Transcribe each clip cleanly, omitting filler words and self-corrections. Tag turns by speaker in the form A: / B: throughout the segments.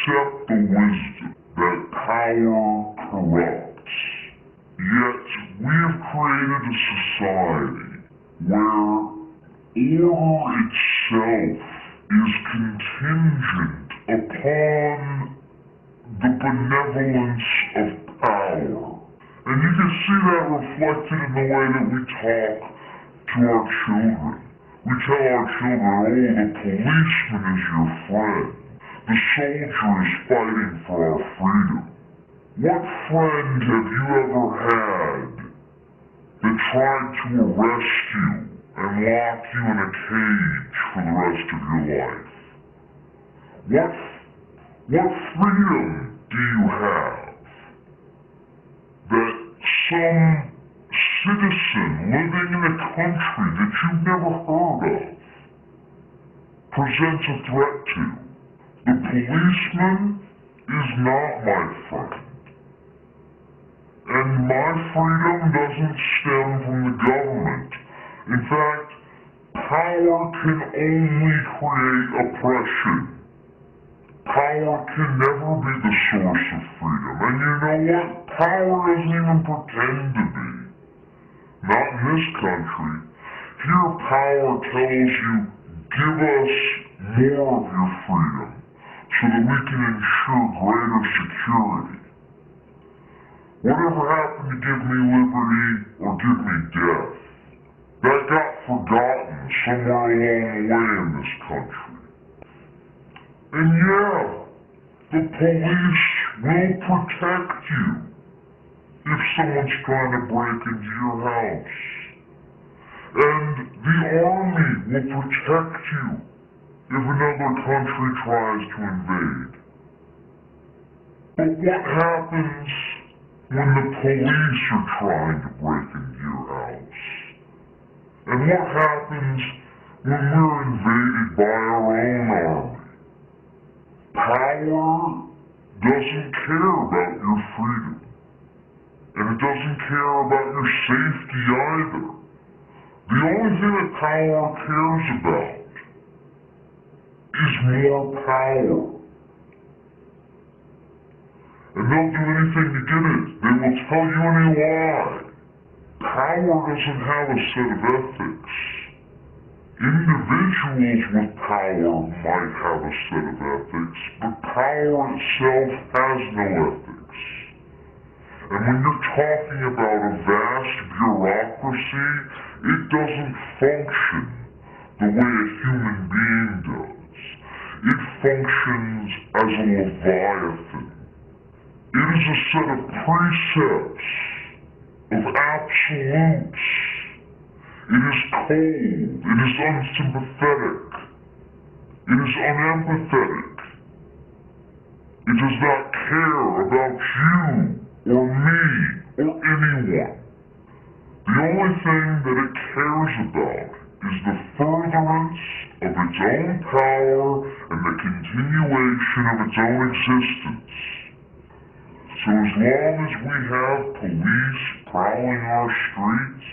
A: accept the wisdom that power corrupts. Yet we have created a society where order itself is contingent upon the benevolence of power. And you can see that reflected in the way that we talk to our children. We tell our children, oh, the policeman is your friend. The soldier is fighting for our freedom. What friend have you ever had that tried to arrest you and lock you in a cage for the rest of your life? What freedom do you have that some citizen living in a country that you've never heard of presents a threat to? The policeman is not my friend. And my freedom doesn't stem from the government. In fact, power can only create oppression. Power can never be the source of freedom. And you know what? Power doesn't even pretend to be. Not in this country. Here, power tells you, give us more of your freedom so that we can ensure greater security. Whatever happened to give me liberty or give me death? That got forgotten somewhere along the way in this country. And yeah, the police will protect you if someone's trying to break into your house. And the army will protect you if another country tries to invade. But what happens when the police are trying to break into your house? And what happens when we're invaded by our own army? Power doesn't care about your freedom. And it doesn't care about your safety either. The only thing that power cares about is more power. And they'll do anything to get it. They will tell you any lie. Power doesn't have a set of ethics. Individuals with power might have a set of ethics, but power itself has no ethics. And when you're talking about a vast bureaucracy, it doesn't function the way a human being does. It functions as a leviathan. It is a set of precepts, of absolutes. It is cold. It is unsympathetic. It is unempathetic. It does not care about you or me or anyone. The only thing that it cares about is the furtherance of its own power and the continuation of its own existence. So as long as we have police prowling our streets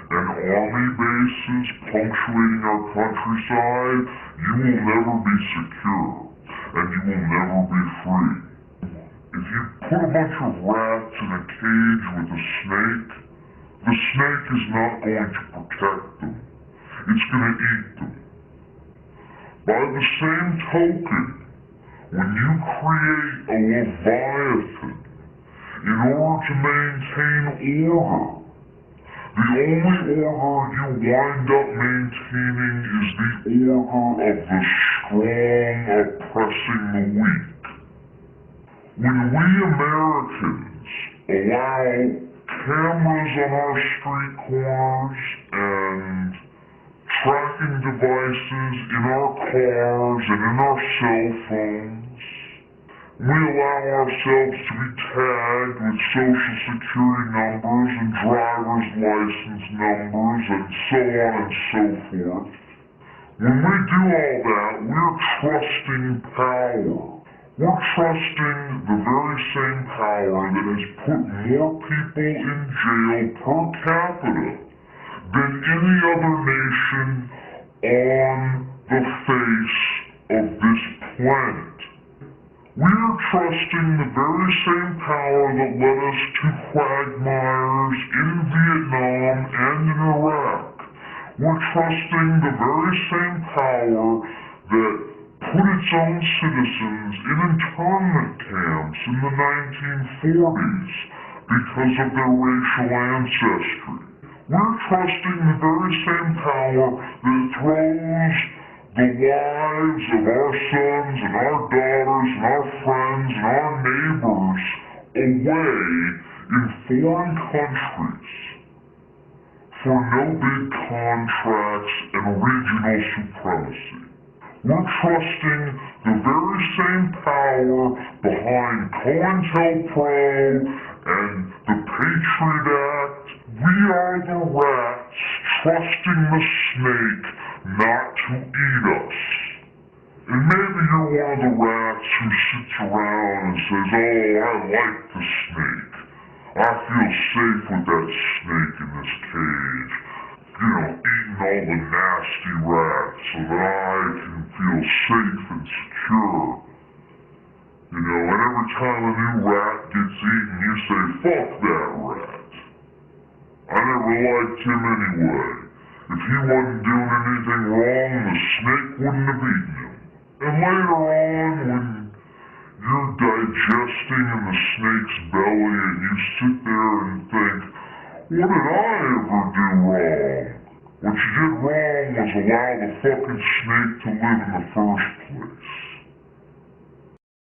A: and army bases punctuating our countryside, you will never be secure and you will never be free. If you put a bunch of rats in a cage with a snake, the snake is not going to protect them. It's going to eat them. By the same token, when you create a leviathan in order to maintain order, the only order you wind up maintaining is the order of the strong oppressing the weak. When we Americans allow cameras on our street corners and tracking devices in our cars and in our cell phones, we allow ourselves to be tagged with social security numbers and driver's license numbers and so on and so forth. When we do all that, we're trusting power. We're trusting the very same power that has put more people in jail per capita than any other nation on the face of this planet. We're trusting the very same power that led us to quagmires in Vietnam and in Iraq. We're trusting the very same power that put its own citizens in internment camps in the 1940s because of their racial ancestry. We're trusting the very same power that throws the lives of our sons and our daughters and our friends and our neighbors away in foreign countries for no big contracts and regional supremacy. We're trusting the very same power behind COINTELPRO and the Patriot Act. We are the rats trusting the snake not to eat us. And maybe you're one of the rats who sits around and says, oh, I like the snake. I feel safe with that snake in this cage. Eating all the nasty rats so that I can feel safe and secure. And every time a new rat gets eaten, you say, fuck that rat. I never liked him anyway. If he wasn't doing anything wrong, the snake wouldn't have eaten him. And later on, when you're digesting in the snake's belly and you sit there and think, what did I ever do wrong? What you did wrong was allow the fucking snake to live in the first place.